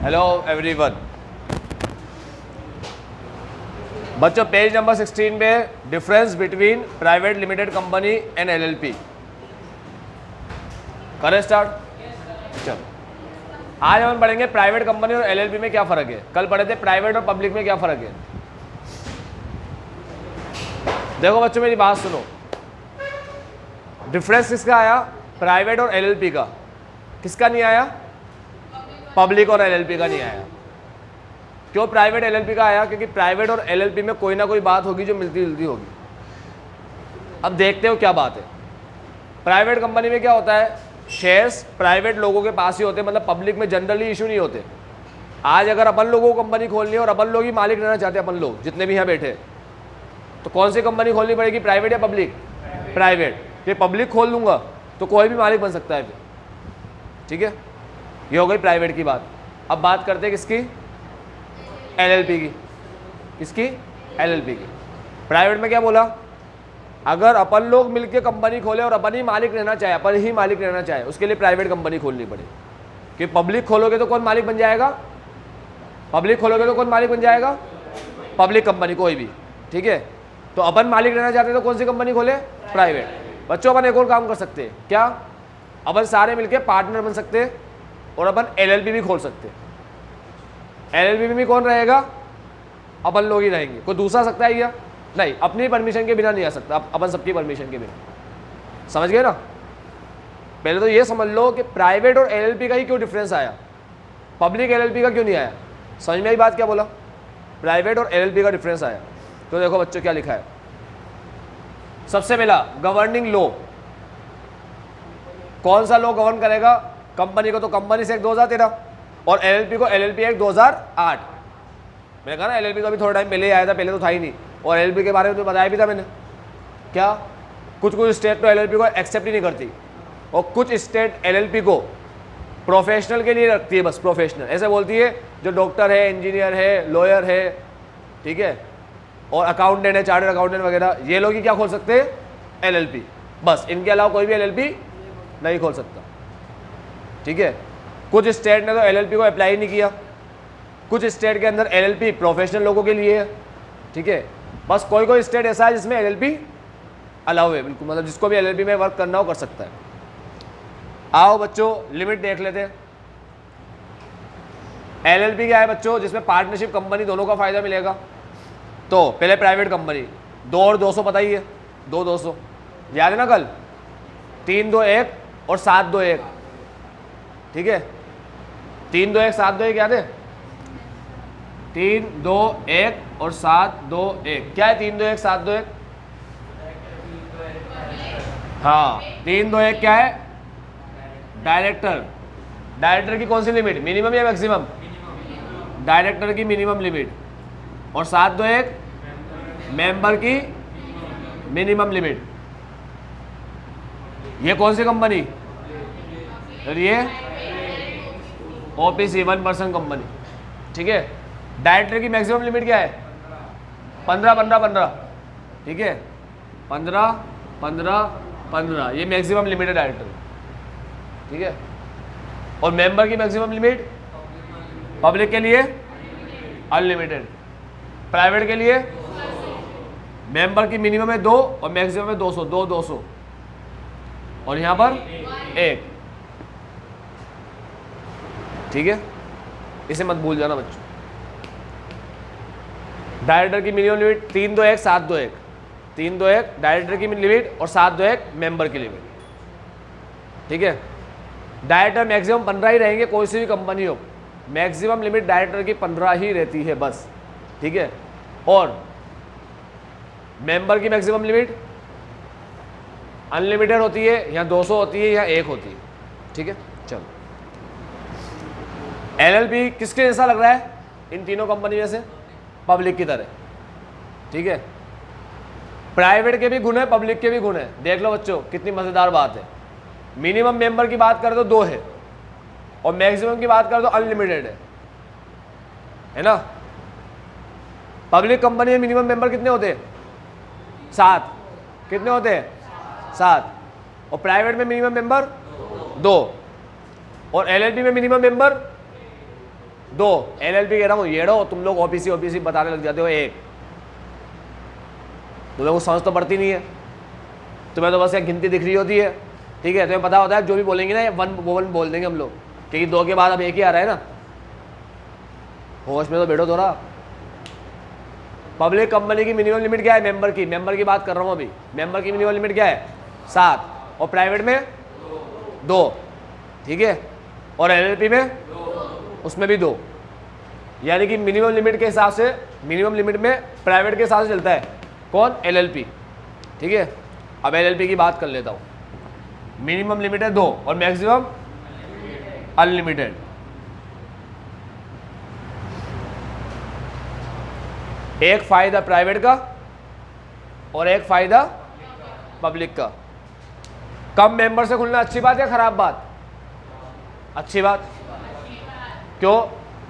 Hello everyone. बच्चों page number 16 में difference between private limited company and LLP करें start. चलो आज हम पढ़ेंगे प्राइवेट कंपनी और एलएलपी में क्या फ़र्क है। कल पढ़े थे प्राइवेट और पब्लिक में क्या फ़र्क है। देखो बच्चों मेरी बात सुनो, डिफरेंस किसका आया? प्राइवेट और एलएलपी का। किसका नहीं आया? पब्लिक और एलएलपी का नहीं आया। क्यों प्राइवेट एलएलपी का आया? क्योंकि प्राइवेट और एलएलपी में कोई ना कोई बात होगी जो मिलती जुलती होगी। अब देखते हो क्या बात है। प्राइवेट कंपनी में क्या होता है, शेयर्स प्राइवेट लोगों के पास ही होते हैं, मतलब पब्लिक में जनरली इशू नहीं होते। आज अगर अपन लोगों को कंपनी खोलनी है और अपन लोग ही मालिक रहना चाहते हैं, अपन लोग जितने भी यहाँ बैठे, तो कौन सी कंपनी खोलनी पड़ेगी, प्राइवेट या पब्लिक? प्राइवेट। कि पब्लिक खोल लूँगा तो कोई भी मालिक बन सकता है फिर, ठीक है। ये हो गई प्राइवेट की बात। अब बात करते हैं किसकी? एलएलपी की। किसकी? एलएलपी की। प्राइवेट में क्या बोला, अगर अपन लोग मिलके कंपनी खोले और अपन ही मालिक रहना चाहे, अपन ही मालिक रहना चाहे, उसके लिए प्राइवेट कंपनी खोलनी पड़ेगी। कि पब्लिक खोलोगे तो कौन मालिक बन जाएगा? पब्लिक खोलोगे तो कौन मालिक बन जाएगा? पब्लिक कंपनी कोई भी, ठीक है। तो अपन मालिक रहना चाहते हैं तो कौन सी कंपनी खोले? प्राइवेट। बच्चों अपन एक और काम कर सकते हैं, क्या? अपन सारे मिलके पार्टनर बन सकते हैं और अपन एलएलपी भी खोल सकते हैं। एलएलपी में कौन रहेगा? अपन लोग ही रहेंगे। कोई दूसरा सकता है क्या? नहीं, अपनी परमिशन के बिना नहीं आ सकता, अपन सबकी परमिशन के बिना। समझ गए ना? पहले तो ये समझ लो कि प्राइवेट और एलएलपी का ही क्यों डिफरेंस आया, पब्लिक एलएलपी का क्यों नहीं आया। समझ में आई बात? क्या बोला? प्राइवेट और एलएलपी का डिफरेंस आया। तो देखो बच्चों क्या लिखा है। सबसे पहला गवर्निंग लॉ। कौन सा लॉ गवर्न करेगा कंपनी को? तो कंपनी से 2013 और एलएलपी को एलएलपी एक्ट 2008। मैंने कहा ना एलएलपी तो अभी थोड़ा टाइम पहले ही आया था, पहले तो था ही नहीं। और एलएलपी के बारे में तो बताया भी था मैंने। क्या कुछ स्टेट तो एलएलपी को एक्सेप्ट ही नहीं करती और कुछ स्टेट एलएलपी को प्रोफेशनल के लिए रखती है, बस प्रोफेशनल ऐसे बोलती है। जो डॉक्टर है, इंजीनियर है, लॉयर है, ठीक है, और अकाउंटेंट है, चार्टर्ड अकाउंटेंट वगैरह, ये लोग ही क्या खोल सकते हैं? एलएलपी। बस इनके अलावा कोई भी एलएलपी नहीं खोल सकता, ठीक है। कुछ स्टेट ने तो एलएलपी को अप्लाई नहीं किया। कुछ स्टेट के अंदर एलएलपी प्रोफेशनल लोगों के लिए है, ठीक है। बस कोई कोई स्टेट ऐसा है जिसमें एलएलपी अलाउ है, बिल्कुल, मतलब जिसको भी एलएलपी में वर्क करना हो कर सकता है। आओ बच्चों लिमिट देख लेते हैं। एलएलपी क्या है बच्चों? जिसमें पार्टनरशिप कंपनी दोनों का फायदा मिलेगा। तो पहले प्राइवेट कंपनी 2 और 200 पता ही है, 200 याद है ना? कल 3-2-1 और 7-2-1, ठीक है। 3-2-1 7-2-1 याद है? 3-2-1 और 7-2-1 क्या है? 3-2-1 7-2-1, हाँ। 3-2-1 क्या है? डायरेक्टर। डायरेक्टर की कौन सी लिमिट, मिनिमम या मैक्सिमम? डायरेक्टर की मिनिमम लिमिट। और 7-2-1 मेंबर की मिनिमम लिमिट। ये कौन सी कंपनी? ये ओपीसी 1% कंपनी, ठीक है। डायरेक्टर की मैक्सिमम लिमिट क्या है? 15-15-15, ठीक है। 15-15-15 ये मैक्सिमम लिमिट है डायरेक्टर, ठीक है। और मेंबर की मैक्सिमम लिमिट पब्लिक के लिए अनलिमिटेड, प्राइवेट के लिए मेंबर की मिनिमम है 2 और मैक्सिमम है 200, 200 और यहाँ पर 1, ठीक है। इसे मत भूल जाना बच्चों। डायरेक्टर की मिनिमम लिमिट 3-2-1 7-2-1, 3-2-1 डायरेक्टर की लिमिट और 7-2-1 मेंबर की लिमिट, ठीक है। डायरेक्टर मैक्सिमम 15 ही रहेंगे, कोई सी भी कंपनी हो, मैक्सिमम लिमिट डायरेक्टर की 15 ही रहती है बस, ठीक है। और मेंबर की मैक्सिमम लिमिट अनलिमिटेड होती है, या 200 होती है या 1 होती है, ठीक है। चलो एलएलपी किसके जैसा लग रहा है इन तीनों कंपनी में से? पब्लिक की तरह, ठीक है। प्राइवेट के भी गुण है, पब्लिक के भी गुण है। देख लो बच्चों कितनी मजेदार बात है। मिनिमम मेंबर की बात करें तो 2 है और मैक्सिमम की बात करें तो अनलिमिटेड है ना। पब्लिक कंपनी में मिनिमम मेंबर कितने होते हैं? 7। कितने होते हैं? 7। और प्राइवेट में मिनिमम मेंबर 2 और एलएलपी में मिनिमम मेंबर 2, एलएलपी कह रहा हूँ येड़ो, तुम लोग ओपीसी बताने लग जाते हो 1। तुम लोगों को समझ तो पड़ती नहीं है, तुम्हें तो बस एक गिनती दिख रही होती है, ठीक है। तुम्हें पता होता है जो भी बोलेंगे ना 1 बोल देंगे हम लोग, क्योंकि 2 के बाद अब 1 ही आ रहा है ना। होश में तो बैठो थोड़ा। पब्लिक कंपनी की मिनिमम लिमिट क्या है? मेंबर की बात कर रहा हूँ अभी। मेंबर की मिनिमम लिमिट क्या है? 7, और प्राइवेट में 2, ठीक है। और एलएलपी में उसमें भी 2, यानी कि मिनिमम लिमिट के हिसाब से, मिनिमम लिमिट में प्राइवेट के हिसाब से चलता है कौन? एलएलपी, ठीक है। अब एलएलपी की बात कर लेता हूँ। मिनिमम लिमिट है 2 और मैक्सिमम अनलिमिटेड। एक फायदा प्राइवेट का और एक फायदा पब्लिक का। कम मेंबर से खुलना अच्छी बात या खराब बात? अच्छी बात। क्यों?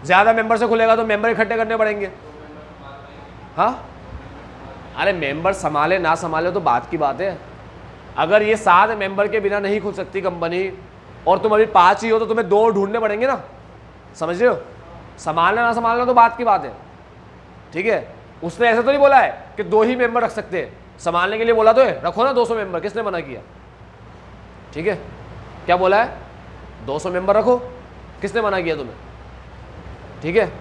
ज्यादा मेंबर से खुलेगा तो मेंबर इकट्ठे करने पड़ेंगे। हाँ, अरे मेंबर संभाले ना संभाले तो बात की बात है। अगर ये 7 मेंबर के बिना नहीं खुल सकती कंपनी और तुम अभी 5 ही हो तो तुम्हें 2 ढूंढने पड़ेंगे ना, समझ रहे हो? संभालना ना संभालना तो बात की बात है, ठीक है। उसने ऐसा तो नहीं बोला है कि 2 ही मेंबर रख सकते हैं, संभालने के लिए बोला तो है रखो ना 200 मेंबर, किसने मना किया? ठीक है, क्या बोला है? 200 मेंबर रखो, किसने मना किया तुम्हें? ठीक है,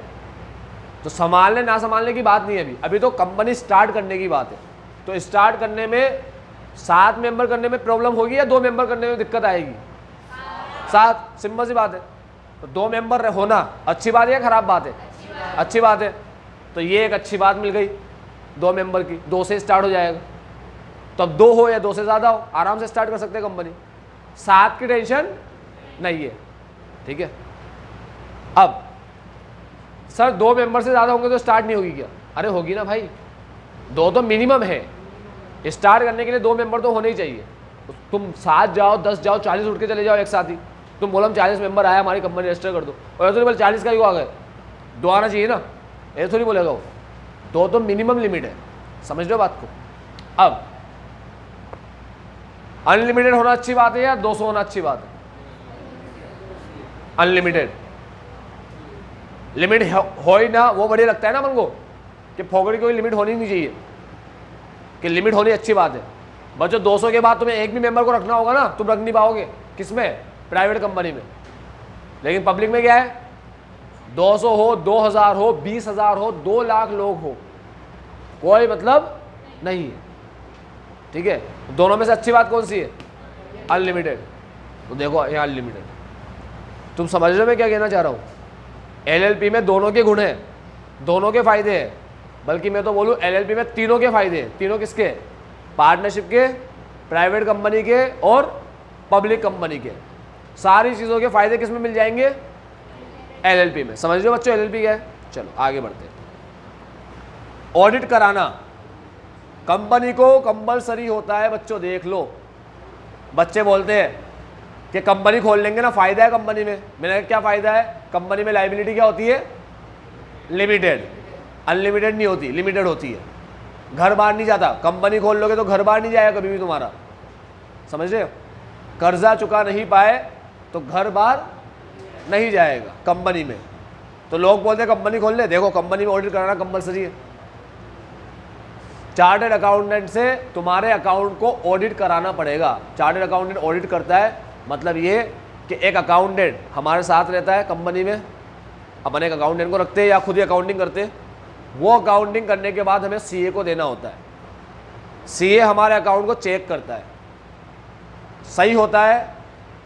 तो संभालने ना संभालने की बात नहीं है अभी तो कंपनी स्टार्ट करने की बात है। तो स्टार्ट करने में 7 मेंबर करने में प्रॉब्लम होगी या 2 मेंबर करने में दिक्कत आएगी? 7, सिंपल सी बात है। तो 2 मेंबर होना अच्छी बात है या खराब बात है? अच्छी बात है। तो ये एक अच्छी बात मिल गई 2 मेंबर की, 2 से स्टार्ट हो जाएगा। तो अब 2 हो या 2 से ज़्यादा हो, आराम से स्टार्ट कर सकते हैं कंपनी, 7 की टेंशन नहीं है, ठीक है। अब सर 2 मेंबर से ज़्यादा होंगे तो स्टार्ट नहीं होगी क्या? अरे होगी ना भाई, 2 तो मिनिमम है। स्टार्ट करने के लिए 2 मेंबर तो होने ही चाहिए। तुम 7 जाओ, 10 जाओ, 40 उठ के चले जाओ एक साथ ही। तुम बोलो हम 40 मेंबर आया, हमारी कंपनी रजिस्टर कर दो, और ऐसे बोले 40 का ही आ गए, 2 आना चाहिए ना, ऐसे थोड़ी बोलेगा वो। 2 तो मिनिमम लिमिट है, समझ लो बात को। अब अनलिमिटेड होना अच्छी बात है या 200 होना अच्छी बात है? अनलिमिटेड। लिमिट हो ही ना, वो बढ़िया लगता है ना मन को, कि फोगड़ी कोई लिमिट होनी नहीं चाहिए, कि लिमिट होनी अच्छी बात है। बच्चों 200 के बाद तुम्हें एक भी मेंबर को रखना होगा ना, तुम रख नहीं पाओगे। किसमें? प्राइवेट कंपनी में। लेकिन पब्लिक में क्या है? 200 हो, 2000 हो, 20,000 हो, 2 लाख लोग हो, कोई मतलब नहीं है, ठीक है। दोनों में से अच्छी बात कौन सी है? अनलिमिटेड। तो देखो यहाँ अनलिमिटेड, तुम समझ रहे हो मैं क्या कहना चाह रहा हूँ? एलएलपी में दोनों के गुण हैं, दोनों के फायदे हैं, बल्कि मैं तो बोलूँ एलएलपी में तीनों के फायदे हैं। तीनों किसके? पार्टनरशिप के, प्राइवेट कंपनी के और पब्लिक कंपनी के। सारी चीज़ों के फायदे किस में मिल जाएंगे? एलएलपी में। समझ लो बच्चों एलएलपी क्या है? चलो आगे बढ़ते हैं। ऑडिट कराना कंपनी को कंपलसरी होता है बच्चों, देख लो। बच्चे बोलते हैं कि कंपनी खोल लेंगे ना, फ़ायदा है कंपनी में। मैंने कहा क्या फ़ायदा है? कंपनी में लाइबिलिटी क्या होती है? लिमिटेड। अनलिमिटेड नहीं होती, लिमिटेड होती है। घर बाहर नहीं जाता, कंपनी खोल लोगे तो घर बाहर नहीं जाएगा कभी भी तुम्हारा, समझ रहे हो? कर्जा चुका नहीं पाए तो घर बाहर नहीं जाएगा कंपनी में। तो लोग बोलते हैं कंपनी खोल ले, देखो कंपनी में ऑडिट कराना कंपलसरी है। चार्टर्ड अकाउंटेंट से तुम्हारे अकाउंट को ऑडिट कराना पड़ेगा। चार्टर्ड अकाउंटेंट ऑडिट करता है, मतलब ये कि एक अकाउंटेंट हमारे साथ रहता है कंपनी में, अपन एक अकाउंटेंट को रखते हैं या खुद ही अकाउंटिंग करते हैं। वो अकाउंटिंग करने के बाद हमें सीए को देना होता है। सीए हमारे अकाउंट को चेक करता है, सही होता है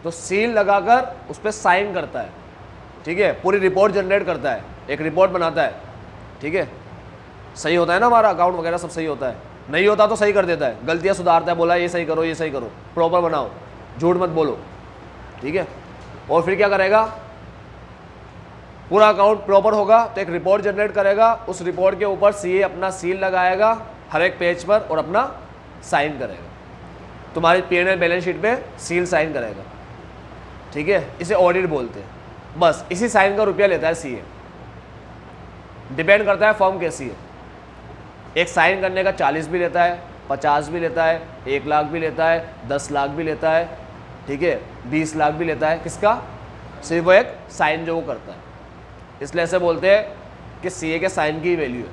तो सील लगाकर उस पर साइन करता है, ठीक है। पूरी रिपोर्ट जनरेट करता है, एक रिपोर्ट बनाता है, ठीक है। सही होता है ना हमारा अकाउंट वगैरह सब सही होता है। नहीं होता तो सही कर देता है, गलतियाँ सुधारता है, बोला ये सही करो, ये सही करो, प्रॉपर बनाओ, झूठ मत बोलो, ठीक है। और फिर क्या करेगा? पूरा अकाउंट प्रॉपर होगा तो एक रिपोर्ट जनरेट करेगा, उस रिपोर्ट के ऊपर सीए अपना सील लगाएगा हर एक पेज पर और अपना साइन करेगा, तुम्हारी P&L बैलेंस शीट पे सील साइन करेगा, ठीक है। इसे ऑडिट बोलते हैं। बस इसी साइन का रुपया लेता है सीए। डिपेंड करता है फर्म कैसी है। एक साइन करने का 40 भी लेता है, 50 भी लेता है, 1 लाख भी लेता है, 10 लाख भी लेता है, ठीक है, 20 लाख भी लेता है। किसका? सिर्फ वो एक साइन जो वो करता है, इसलिए ऐसे बोलते हैं कि सीए के साइन की वैल्यू है,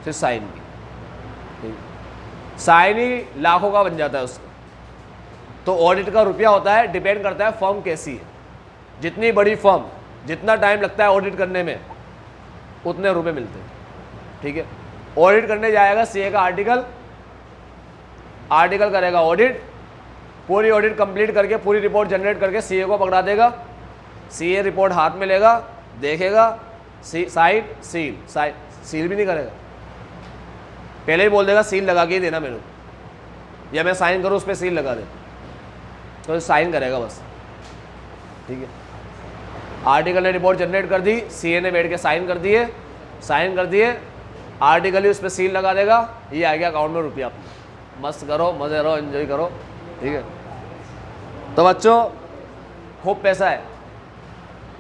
सिर्फ साइन की, साइन ही लाखों का बन जाता है उसका। तो ऑडिट का रुपया होता है, डिपेंड करता है फर्म कैसी है। जितनी बड़ी फर्म, जितना टाइम लगता है ऑडिट करने में, उतने रुपए मिलते हैं। ठीक है, ऑडिट करने जाएगा सीए का आर्टिकल करेगा ऑडिट, पूरी ऑडिट कंप्लीट करके पूरी रिपोर्ट जनरेट करके सीए को पकड़ा देगा। सीए रिपोर्ट हाथ में लेगा, देखेगा, साइन सील, सील भी नहीं करेगा, पहले ही बोल देगा सील लगा के ही देना मेरे को, या मैं साइन करूँ उस पर सील लगा दे, तो साइन करेगा बस। ठीक है, आर्टिकल ने रिपोर्ट जनरेट कर दी, सीए ने बैठ के साइन कर दिए, आर्टिकल ही उस पर सील लगा देगा, ये आ गया अकाउंट में रुपया अपना। मस्त करो, मजे रहो, एंजॉय करो। ठीक है, तो बच्चों खूब पैसा है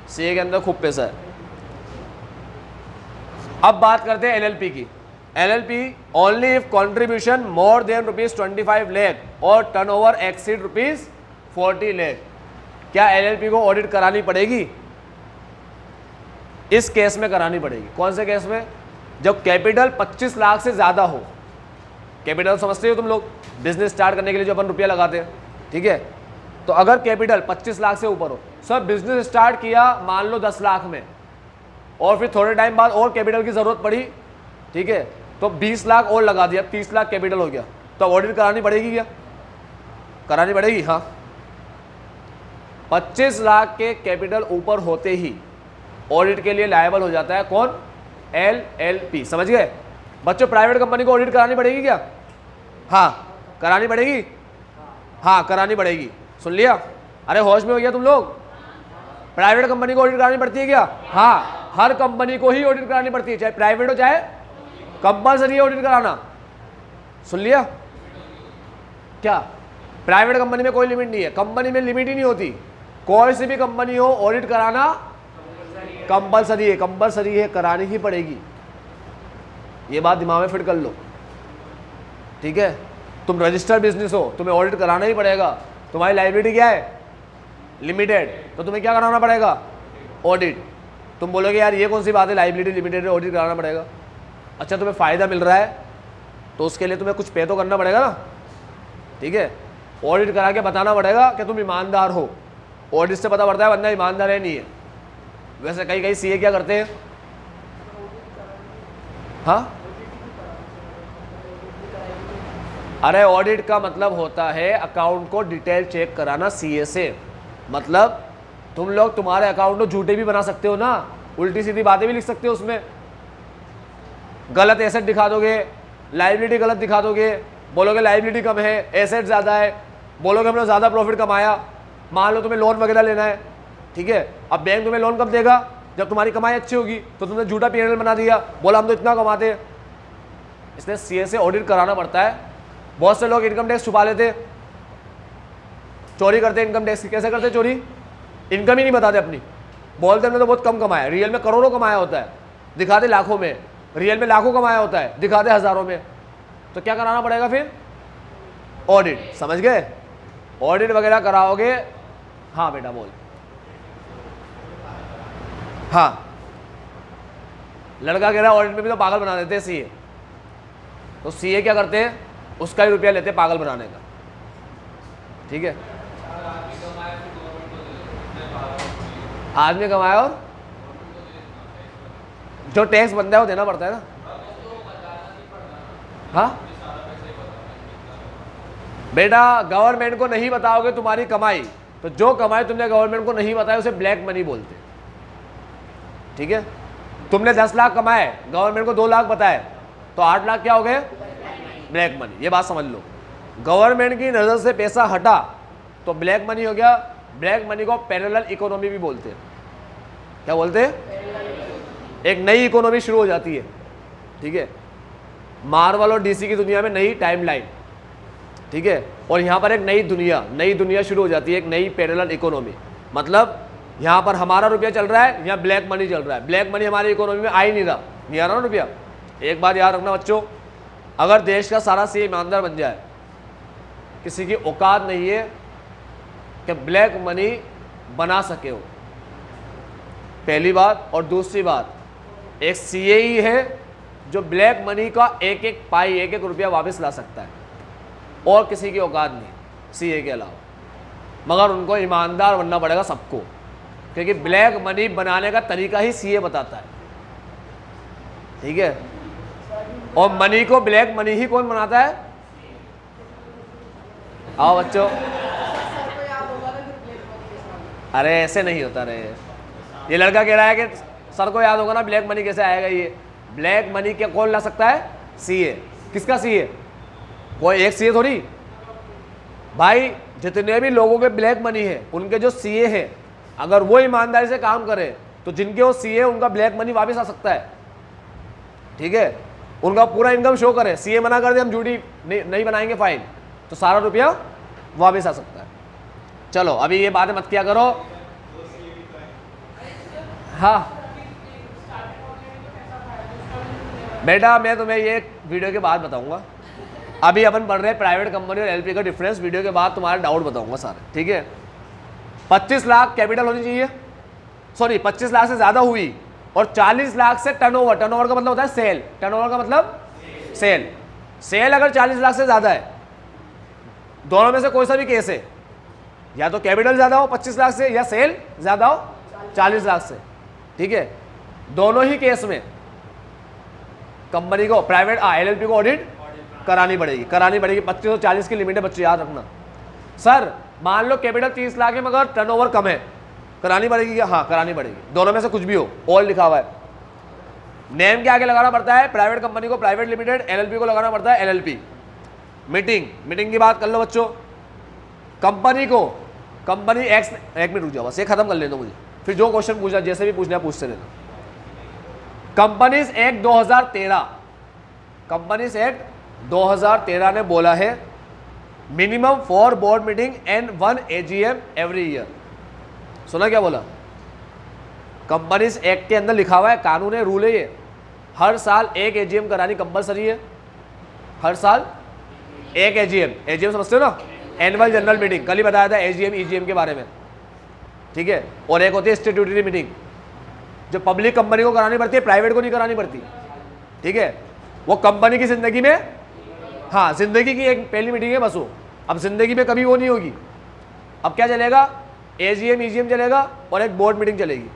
सीए के अंदर, खूब पैसा है। अब बात करते हैं एलएलपी की। LLP only if contribution more than ₹25 lakh और टर्नओवर एक्सीड ₹40 लाख। क्या एलएलपी को ऑडिट करानी पड़ेगी? इस केस में करानी पड़ेगी। कौन से केस में? जब कैपिटल 25 लाख से ज्यादा हो। कैपिटल समझते हो तुम लोग, बिजनेस स्टार्ट करने के लिए जो अपन रुपया लगाते हैं। ठीक है, तो अगर कैपिटल 25 लाख से ऊपर हो, सब बिजनेस स्टार्ट किया मान लो 10 लाख में, और फिर थोड़े टाइम बाद और कैपिटल की जरूरत पड़ी, ठीक है, तो 20 लाख और लगा दिया, 30 लाख कैपिटल हो गया, तो ऑडिट करानी पड़ेगी क्या? करानी पड़ेगी, हाँ। 25 लाख के कैपिटल ऊपर होते ही ऑडिट के लिए लायबल हो जाता है कौन? एलएलपी। समझ गए बच्चों? प्राइवेट कंपनी को ऑडिट करानी पड़ेगी क्या? हाँ करानी पड़ेगी, हाँ करानी पड़ेगी। सुन लिया? अरे होश में हो गया तुम लोग? प्राइवेट कंपनी को ऑडिट करानी पड़ती है क्या? हाँ, हर कंपनी को ही ऑडिट करानी पड़ती है, चाहे प्राइवेट हो चाहे, कंपल्सरी है ऑडिट कराना। सुन लिया? क्या प्राइवेट कंपनी में कोई लिमिट नहीं है? कंपनी में लिमिट ही नहीं होती, कोई सी भी कंपनी हो ऑडिट कराना कंपल्सरी है, कंपल्सरी है, करानी ही पड़ेगी। ये बात दिमाग में फिट कर लो। ठीक है, तुम रजिस्टर्ड बिजनेस हो, तुम्हें ऑडिट कराना ही पड़ेगा। तुम्हारी लायबिलिटी क्या है? लिमिटेड, तो तुम्हें क्या कराना पड़ेगा? ऑडिट। तुम बोलोगे यार ये कौन सी बात है, लायबिलिटी लिमिटेड है, ऑडिट कराना पड़ेगा। अच्छा, तुम्हें फ़ायदा मिल रहा है तो उसके लिए तुम्हें कुछ पे तो करना पड़ेगा ना। ठीक है, ऑडिट करा के बताना पड़ेगा कि तुम ईमानदार हो। ऑडिट से पता पड़ता है बंदा ईमानदार है नहीं है। वैसे कई सीए क्या करते हैं? हाँ, अरे ऑडिट का मतलब होता है अकाउंट को डिटेल चेक कराना सीए से। मतलब तुम लोग तुम्हारे अकाउंट को झूठे भी बना सकते हो ना, उल्टी सीधी बातें भी लिख सकते हो उसमें, गलत एसेट दिखा दोगे, लायबिलिटी गलत दिखा दोगे, बोलोगे लायबिलिटी कम है एसेट ज़्यादा है, बोलोगे हमने ज़्यादा प्रॉफिट कमाया। मान लो तुम्हें लोन वगैरह लेना है, ठीक है, अब बैंक तुम्हें लोन कब देगा? जब तुम्हारी कमाई अच्छी होगी। तो तुमने झूठा पीएनएल बना दिया, बोला हम तो इतना कमाते हैं। इसलिए सीए से ऑडिट कराना पड़ता है। बहुत से लोग इनकम टैक्स छुपा लेते, चोरी करते इनकम टैक्स की। कैसे करते चोरी? इनकम ही नहीं बताते अपनी, बोलते हमने तो बहुत कम कमाया, रियल में करोड़ों कमाया होता है, दिखाते लाखों में, रियल में लाखों कमाया होता है, दिखाते हजारों में। तो क्या कराना पड़ेगा फिर? ऑडिट। समझ गए? ऑडिट वगैरह कराओगे। हाँ बेटा बोल। हाँ, लड़का कह रहा है ऑडिट में भी तो पागल बना देते हैं सीए। तो सीए क्या करते हैं? उसका ही रुपया लेते हैं पागल बनाने का। ठीक है, आदमी कमाया और जो टैक्स बनता है वो देना पड़ता है ना। हाँ बेटा, गवर्नमेंट को नहीं बताओगे तुम्हारी कमाई, तो जो कमाई तुमने गवर्नमेंट को नहीं बताया उसे ब्लैक मनी बोलते। ठीक है, तुमने 10 लाख कमाए, गवर्नमेंट को 2 लाख बताए, तो 8 लाख क्या हो गए? Black money. ये बात समझ लो, गवर्नमेंट की नजर से पैसा हटा तो ब्लैक मनी हो गया। ब्लैक मनी को पैरेलल इकोनॉमी भी बोलते हैं। क्या बोलते हैं? एक नई इकोनॉमी शुरू हो जाती है। ठीक है, मार्वल और डीसी की दुनिया में नई टाइमलाइन। ठीक है, और यहाँ पर एक नई दुनिया शुरू हो जाती है, एक नई पैरेलल इकोनॉमी। मतलब यहाँ पर हमारा रुपया चल रहा है, यहाँ ब्लैक मनी चल रहा है। ब्लैक मनी हमारी इकोनॉमी में आ ही नहीं रहा, नहीं आ रहा ना रुपया। एक बात याद रखना बच्चों, अगर देश का सारा सीए ईमानदार बन जाए, किसी की औकात नहीं है कि ब्लैक मनी बना सके हो। पहली बात। और दूसरी बात, एक सीए ही है जो ब्लैक मनी का एक एक पाई, एक एक रुपया वापस ला सकता है, और किसी की औकात नहीं सीए के अलावा। मगर उनको ईमानदार बनना पड़ेगा सबको, क्योंकि ब्लैक मनी बनाने का तरीका ही सीए बताता है, ठीक है। और मनी को ब्लैक मनी ही कौन बनाता है? आओ बच्चों, अरे ऐसे नहीं होता रे। ये लड़का कह रहा है कि सर को याद होगा ना ब्लैक मनी कैसे आएगा। ये ब्लैक मनी क्या कौन ला सकता है? सीए। किसका सीए? कोई एक सीए थोड़ी भाई, जितने भी लोगों के ब्लैक मनी है उनके जो सीए हैं, अगर वो ईमानदारी से काम करे तो जिनके वो सीए उनका ब्लैक मनी वापस आ सकता है, ठीक है। उनका पूरा इनकम शो करे, सीए मना कर दे हम झूठी नहीं बनाएंगे फाइल, तो सारा रुपया वापस आ सकता है। चलो अभी ये बातें मत किया करो। हाँ बेटा, मैं तुम्हें ये वीडियो के बाद बताऊंगा। अभी अपन पढ़ रहे हैं प्राइवेट कंपनी और एलपी का डिफरेंस। वीडियो के बाद तुम्हारे डाउट बताऊंगा सारे, ठीक है। 25 लाख कैपिटल होनी चाहिए, सॉरी 25 लाख से ज़्यादा हुई, और 40 लाख से टर्नओवर। टर्नओवर का मतलब होता है सेल, टर्नओवर का मतलब सेल। सेल अगर 40 लाख से ज़्यादा है, दोनों में से कोई सा भी केस है, या तो कैपिटल ज़्यादा हो 25 लाख से, या सेल ज़्यादा हो 40 लाख से, ठीक है। दोनों ही केस में कंपनी को प्राइवेट एलएलपी को ऑडिट करानी पड़ेगी। 25 और 40 की लिमिट है बच्चे, याद रखना। सर मान लो कैपिटल 30 लाख है मगर टर्नओवर कम है, करानी पड़ेगी क्या? हाँ करानी पड़ेगी। दोनों में से कुछ भी हो, ऑल लिखा हुआ है। नेम के आगे लगाना पड़ता है प्राइवेट कंपनी को प्राइवेट लिमिटेड, एलएलपी को लगाना पड़ता है एलएलपी। मीटिंग की बात कर लो बच्चों। कंपनी एक्स, एक मिनट रुक जाओ बस, ये खत्म कर लेना मुझे, फिर जो क्वेश्चन पूछना जैसे भी पूछना पूछते रहना। कंपनीज एक्ट 2013, कंपनीज एक्ट 2013 ने बोला है minimum 4 board meeting and 1 AGM every year. सुना क्या बोला? कंपनीज एक्ट के अंदर लिखा हुआ है, कानून है, रूल है ये, हर साल एक एजीएम करानी कंपलसरी है। हर साल एक एजीएम समझते हो ना, एनुअल जनरल मीटिंग। कल ही बताया था एजीएम ईजीएम के बारे में, ठीक है। और एक होती है स्टैट्यूटरी मीटिंग, जो पब्लिक कंपनी को करानी पड़ती है, प्राइवेट को नहीं करानी पड़ती, ठीक है। वो कंपनी की जिंदगी में, हाँ जिंदगी की एक पहली मीटिंग है बस वो, अब जिंदगी में कभी वो नहीं होगी। अब क्या चलेगा? एजीएम ईजीएम चलेगा और एक बोर्ड मीटिंग चलेगी।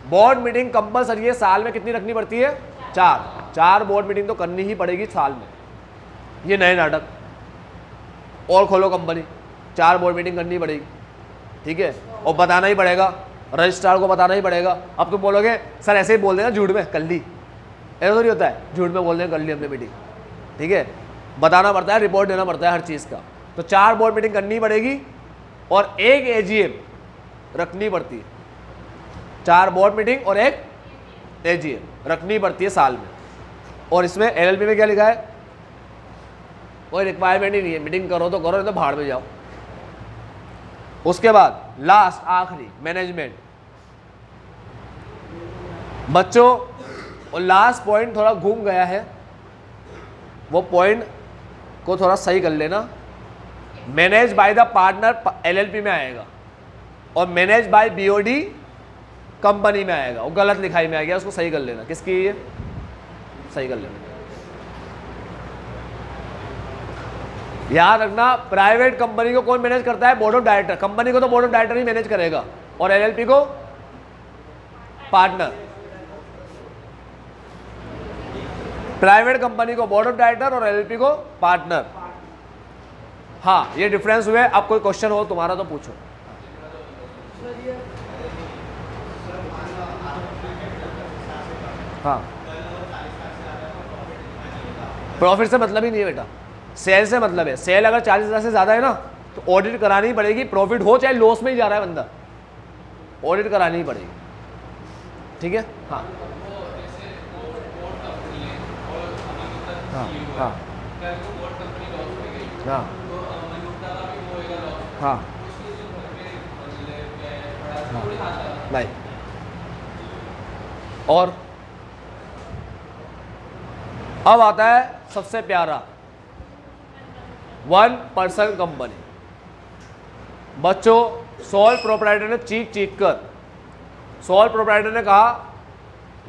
बोर्ड मीटिंग कंपलसरी है, साल में कितनी रखनी पड़ती है? 4 बोर्ड मीटिंग तो करनी ही पड़ेगी साल में। ये नए नाटक और खोलो कंपनी, 4 बोर्ड मीटिंग करनी पड़ेगी, ठीक है। और बताना ही पड़ेगा, रजिस्ट्रार को बताना ही पड़ेगा। अब तुम बोलोगे सर ऐसे ही बोल देना झूठ में कर ली, ऐसा थोड़ी होता है, झूठ में बोल देना कर ली हमने मीटिंग, ठीक है। बताना पड़ता है, रिपोर्ट देना पड़ता है हर चीज़ का। तो 4 बोर्ड मीटिंग करनी पड़ेगी और एक एजीएम रखनी पड़ती है। 4 बोर्ड मीटिंग और एक एजीएम रखनी पड़ती है साल में। और इसमें एलएलपी में क्या लिखा है? कोई रिक्वायरमेंट ही नहीं है, मीटिंग करो तो करो, नहीं तो भाड़ में जाओ। उसके बाद लास्ट आखिरी मैनेजमेंट बच्चों, और लास्ट पॉइंट थोड़ा घूम गया है, वो पॉइंट को थोड़ा सही कर लेना। Manage by the partner LLP में आएगा और मैनेज बाय बीओडी कंपनी में आएगा, वो गलत लिखाई में आ गया, उसको सही कर लेना। किसकी? ये सही कर लेना। याद रखना, प्राइवेट कंपनी को कौन मैनेज करता है? Board of director. कंपनी को तो board of director he manage करेगा, और एलएलपी को पार्टनर। प्राइवेट कंपनी को बोर्ड ऑफ डायरेक्टर और एलएलपी को पार्टनर। हाँ ये डिफरेंस हुए। अब कोई क्वेश्चन हो तुम्हारा तो पूछो। हाँ प्रॉफिट से मतलब ही नहीं है बेटा, सेल से मतलब है। सेल अगर 40,000 से ज़्यादा है ना तो ऑडिट करानी पड़ेगी, प्रॉफिट हो चाहे लॉस में ही जा रहा है बंदा, ऑडिट करानी ही पड़ेगी, ठीक है। हाँ हाँ हाँ हाँ हाँ नहीं। और अब आता है सबसे प्यारा 1 पर्सन कंपनी। बच्चों सोल प्रोप्राइटर ने चीख कर सोल प्रोप्राइटर ने कहा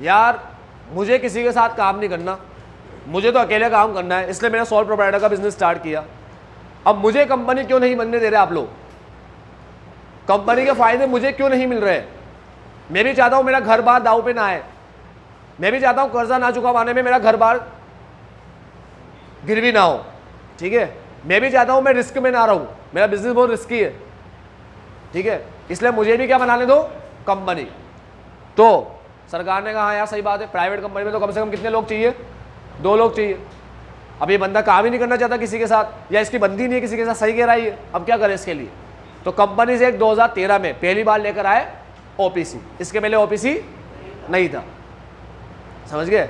यार मुझे किसी के साथ काम नहीं करना, मुझे तो अकेले काम करना है, इसलिए मैंने सोल प्रोप्राइटर का बिजनेस स्टार्ट किया। अब मुझे कंपनी क्यों नहीं बनने दे रहे आप लोग, कंपनी के फायदे मुझे क्यों नहीं मिल रहे? मैं भी चाहता हूं मेरा घर बार दाव पे ना आए, मैं भी चाहता हूं कर्जा ना चुका पाने में मेरा घर बार गिरवी ना हो, ठीक है। मैं भी चाहता हूं मैं रिस्क में ना रहूं, मेरा बिजनेस बहुत रिस्की है, ठीक है, इसलिए मुझे भी क्या बनाने दो, कंपनी। तो सरकार ने कहा यार सही बात है, प्राइवेट कंपनी में तो कम से कम कितने लोग चाहिए, 2 लोग चाहिए। अब ये बंदा काम ही नहीं करना चाहता किसी के साथ, या इसकी बंदी नहीं है किसी के साथ, सही कह रहा है, अब क्या करें इसके लिए? तो कंपनी से 2013 में पहली बार लेकर आए ओपीसी, इसके पहले ओपीसी नहीं था, समझ गए।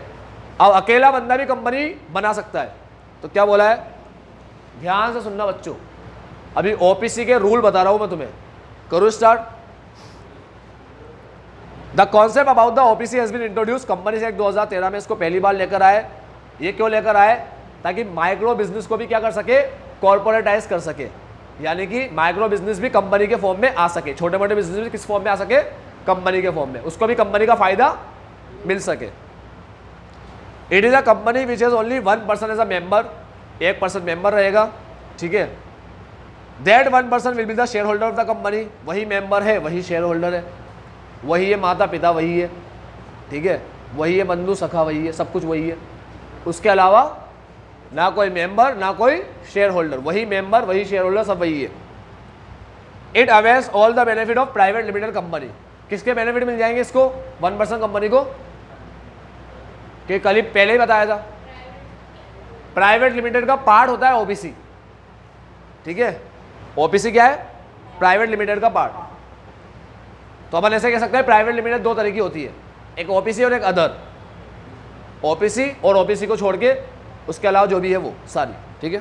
अब अकेला बंदा भी कंपनी बना सकता है। तो क्या बोला है, ध्यान से सुनना बच्चों, अभी ओपीसी के रूल बता रहा हूं मैं तुम्हें, करो start. The concept about the OPC has been introduce, company से 2013 में इसको पहली बार लेकर आए। ये क्यों लेकर आए? ताकि माइक्रो बिजनेस को भी क्या कर सके, कॉर्पोरेटाइज कर सके, यानी कि माइक्रो बिजनेस भी कंपनी के फॉर्म में आ सके, छोटे मोटे बिजनेस भी किस फॉर्म में आ सके, कंपनी के फॉर्म में, उसको भी कंपनी का फायदा मिल सके। It is a company which is only 1 person as a member, 1 person member रहेगा, ठीक है। That 1 person will be the share holder of the company, वही मेंबर है वही शेयर होल्डर है, वही है माता पिता वही है, ठीक है, वही है बंधु सखा वही है, सब कुछ वही है। उसके अलावा ना कोई मेंबर ना कोई शेयर होल्डर, वही मेंबर वही शेयर होल्डर सब वही है। It avails all the benefit of private limited company, किसके बेनिफिट मिल जाएंगे इसको, 1 पर्सन कंपनी को, कि कल ही पहले ही बताया था, प्राइवेट लिमिटेड का पार्ट होता है ओपीसी, ठीक है। ओपीसी क्या है, प्राइवेट लिमिटेड का पार्ट। तो अपन ऐसे कह सकते हैं प्राइवेट लिमिटेड 2 तरह की होती है, एक ओपीसी और एक अदर। ओपीसी और ओपीसी को छोड़ के उसके अलावा जो भी है वो सारी, ठीक है।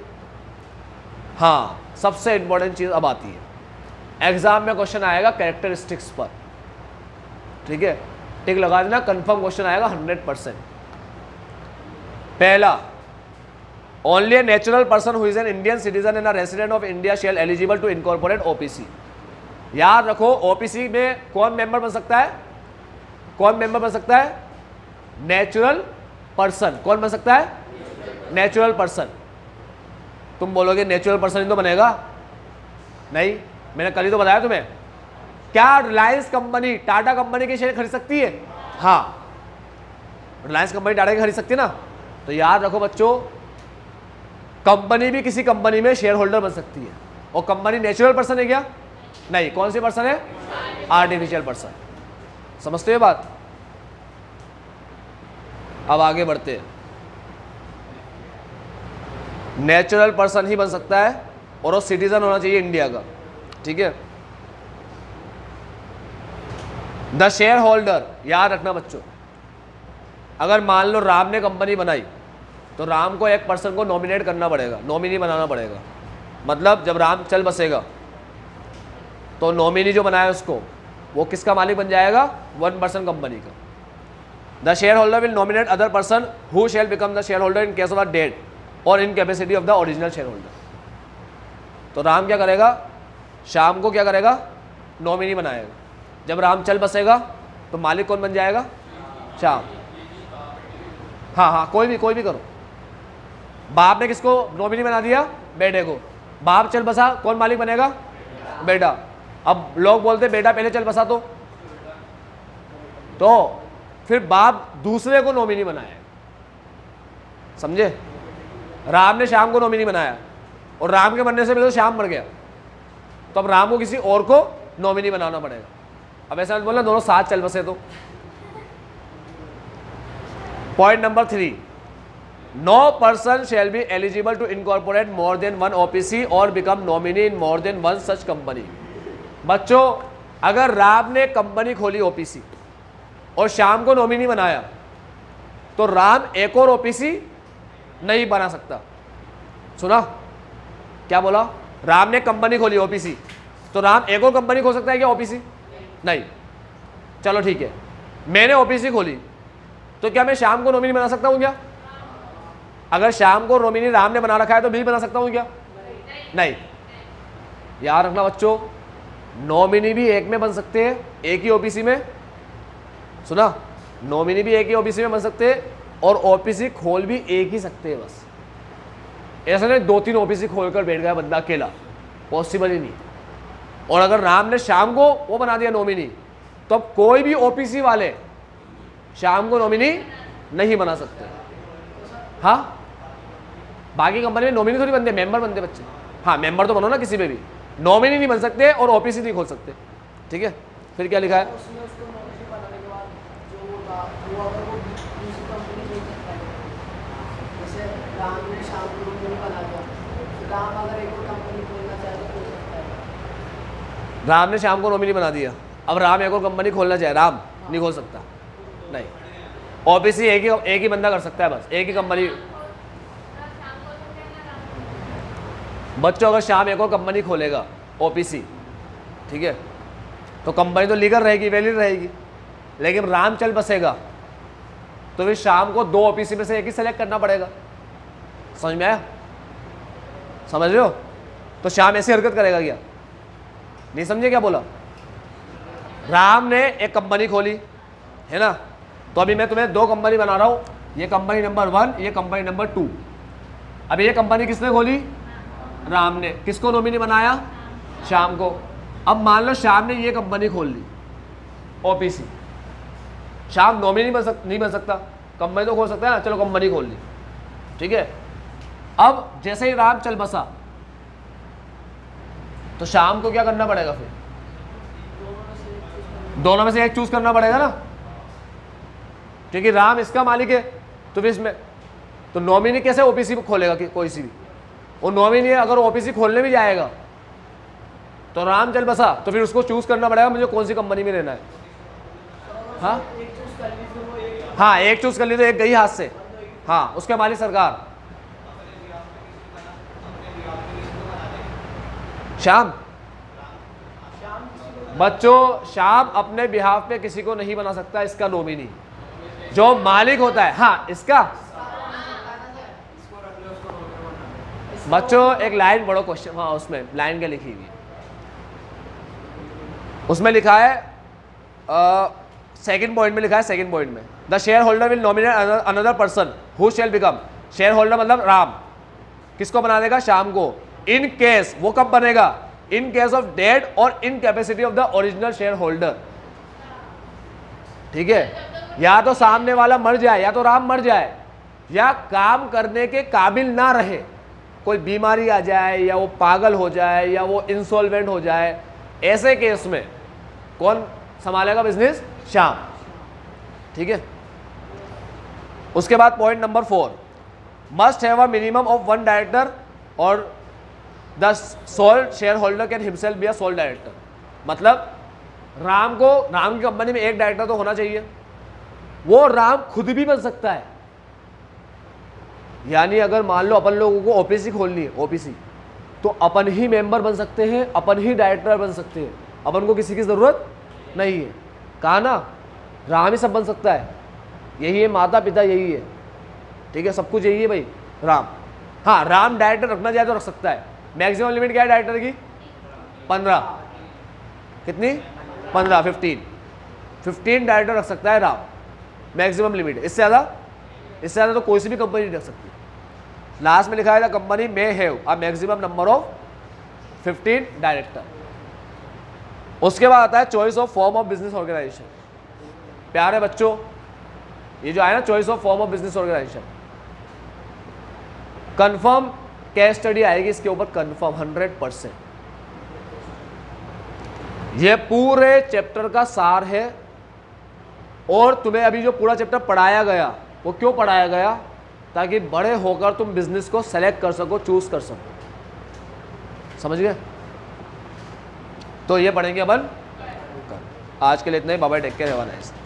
हाँ, सबसे इंपॉर्टेंट चीज अब आती है, एग्जाम में क्वेश्चन आएगा कैरेक्टरिस्टिक्स पर, ठीक है, टिक लगा देना, कंफर्म क्वेश्चन आएगा 100%। पहला, only a natural person who is an Indian citizen and a resident of India shall eligible to incorporate OPC. याद रखो, ओपीसी में कौन मेंबर बन सकता है, कौन मेंबर बन सकता है, नेचुरल पर्सन। कौन बन सकता है, नेचुरल पर्सन। तुम बोलोगे नेचुरल पर्सन ही तो बनेगा, नहीं, मैंने कल ही तो बताया तुम्हें। क्या रिलायंस कंपनी टाटा कंपनी के शेयर खरीद सकती है? हाँ, रिलायंस कंपनी टाटा के खरीद सकती है ना। तो याद रखो बच्चों, कंपनी भी किसी कंपनी में शेयर होल्डर बन सकती है, और कंपनी नेचुरल पर्सन है क्या? नहीं। कौन सी पर्सन है, आर्टिफिशियल पर्सन। समझते हो बात? अब आगे बढ़ते हैं। नेचुरल पर्सन ही बन सकता है और वो सिटीजन होना चाहिए इंडिया का, ठीक है। द शेयर होल्डर, याद रखना बच्चों, अगर मान लो राम ने कंपनी बनाई तो राम को एक पर्सन को नॉमिनेट करना पड़ेगा, नॉमिनी बनाना पड़ेगा। मतलब जब राम चल बसेगा तो नॉमिनी जो बनाया उसको, वो किसका मालिक बन जाएगा, 1 पर्सन कंपनी का। The share holder will nominate other person who shall become the share holder in case of the death or incapacity of the original share holder. तो राम क्या करेगा, शाम को क्या करेगा, नॉमिनी बनाएगा। जब राम चल बसेगा तो मालिक कौन बन जाएगा, श्याम। हाँ, कोई भी करो। बाप ने किसको नॉमिनी बना दिया, बेटे को। बाप चल बसा, कौन मालिक बनेगा, बेटा। अब लोग बोलते बेटा पहले चल बसा तो फिर बाप दूसरे को नॉमिनी बनाया, समझे। राम ने श्याम को नॉमिनी बनाया और राम के बनने से पहले तो श्याम मर गया, तो अब राम को किसी और को नॉमिनी बनाना पड़ेगा। अब ऐसा बोलना दोनों साथ चल बसे तो। Point number 3, no person shall be eligible to incorporate more than 1 OPC और become nominee in more than 1 such company. बच्चों, अगर राम ने कंपनी खोली ओपीसी और श्याम को नॉमिनी बनाया तो राम एक और ओपीसी नहीं बना सकता। सुना क्या बोला, राम ने कंपनी खोली ओपीसी तो राम एक और कंपनी खोल सकता है क्या, ओपीसी नहीं। चलो ठीक है, मैंने ओपीसी खोली तो क्या मैं श्याम को नॉमिनी बना सकता हूं क्या? अगर श्याम को नॉमिनी राम ने बना रखा है तो भी बना सकता हूं क्या? नहीं। याद रखना बच्चों, नॉमिनी भी एक में बन सकते हैं, एक ही ओपीसी में, सुना, नॉमिनी भी एक ही ओबीसी में बन सकते हैं और ओबीसी खोल भी एक ही सकते हैं बस। ऐसा नहीं 2-3 ओबीसी खोलकर बैठ गया बंदा अकेला, पॉसिबल ही नहीं। और अगर राम ने श्याम को वो बना दिया नॉमिनी, तो अब कोई भी ओबीसी वाले श्याम को नॉमिनी नहीं बना सकते। हाँ, बाकी कंपनी में नॉमिनी थोड़ी बनते, मेंबर बनते बच्चे। हाँ, मेंबर तो बनो ना किसी में भी, नॉमिनी नहीं बन सकते और ओबीसी नहीं खोल सकते। ठीक है, फिर क्या लिखा है? राम ने श्याम को नॉमिनी बना दिया, अब राम एक और कंपनी खोलना चाहे, राम नहीं खोल सकता, नहीं। ओबीसी एक ही बंदा कर सकता है बस, एक ही कंपनी। बच्चों अगर श्याम एक और कंपनी खोलेगा ओबीसी, ठीक है, तो कंपनी तो लीगल रहेगी, वैलिड रहेगी, लेकिन राम चल बसेगा तो फिर श्याम को 2 ओबीसी में से एक ही सेलेक्ट करना पड़ेगा। समझ में आया? समझ रहे हो? तो श्याम ऐसी हरकत करेगा क्या? नहीं समझे क्या बोला? राम ने एक कंपनी खोली है ना, तो अभी मैं तुम्हें 2 कंपनी बना रहा हूं, ये कंपनी नंबर 1, ये कंपनी नंबर 2। अभी ये कंपनी किसने खोली? राम ने। किसको नॉमिनी बनाया? श्याम को। अब मान लो श्याम ने ये कंपनी खोल ली ओबीसी, श्याम नॉमिनी नहीं बन सकता, कंपनी तो खोल सकता है ना, चलो कंपनी खोल ली, ठीक है। अब जैसे ही राम चल बसा तो श्याम को क्या करना पड़ेगा? फिर दोनों में से एक चूज करना पड़ेगा ना, क्योंकि राम इसका मालिक है। तो फिर इसमें तो नॉमिनी कैसे ओबीसी खोलेगा कि कोई सी भी? वो नॉमिनी अगर ओबीसी खोलने भी जाएगा तो राम चल बसा, तो फिर उसको चूज करना पड़ेगा मुझे कौन सी कंपनी में रहना है। हाँ हाँ, एक चूज कर ली तो एक गई हाथ से। हाँ, उसके मालिक सरकार श्याम। बच्चों, श्याम अपने बिहाफ पे किसी को नहीं बना सकता इसका नॉमिनी, जो मालिक होता है। हाँ, इसका बच्चों एक लाइन पढ़ो क्वेश्चन, हाँ उसमें लाइन क्या लिखी हुई है, उसमें लिखा है सेकंड पॉइंट में लिखा है, सेकंड पॉइंट में the share holder will nominate another person who shell become. Share holder मतलब राम किसको बना देगा? श्याम को। इन केस, वो कब बनेगा? इन case of death or incapacity of the original share holder. ठीक है, या तो सामने वाला मर जाए, या तो राम मर जाए, या काम करने के काबिल ना रहे, कोई बीमारी आ जाए, या वो पागल हो जाए, या वो इंसॉल्वेंट हो जाए, ऐसे केस में कौन संभालेगा बिजनेस? श्याम। ठीक है, उसके बाद point number 4, must have a minimum of 1 director और the sole share holder can himself be a sole director. मतलब राम की कंपनी में एक डायरेक्टर तो होना चाहिए, वो राम खुद भी बन सकता है। यानी अगर मान लो अपन लोगों को ओपीसी खोलनी है, ओपीसी, तो अपन ही मेंबर बन सकते हैं, अपन ही डायरेक्टर बन सकते हैं, अपन को किसी की ज़रूरत नहीं है। कहा ना, राम ही सब बन सकता है, यही है माता पिता, यही है। ठीक है, सब कुछ यही है भाई, राम। हाँ, राम डायरेक्टर रखना चाहे तो रख सकता है। मैक्सिमम लिमिट क्या है डायरेक्टर की? 15। कितनी? 15, 15 डायरेक्टर रख सकता है राम, मैक्सिमम लिमिट। इससे ज़्यादा तो कोई सी भी कंपनी नहीं रख सकती। लास्ट में लिखा है company may have a maximum number of 15 director. उसके बाद आता है choice of form of business organisation. प्यारे बच्चों, ये जो आया ना choice of form of business organisation, confirm case study आएगी इसके ऊपर, कंफर्म 100%। ये पूरे चैप्टर का सार है। और तुम्हें अभी जो पूरा चैप्टर पढ़ाया गया, वो क्यों पढ़ाया गया? ताकि बड़े होकर तुम बिजनेस को सेलेक्ट कर सको, चूज कर सको। समझ गए? तो ये पढ़ेंगे अपन। आज के लिए इतना ही। Bye bye, take care, have a nice day.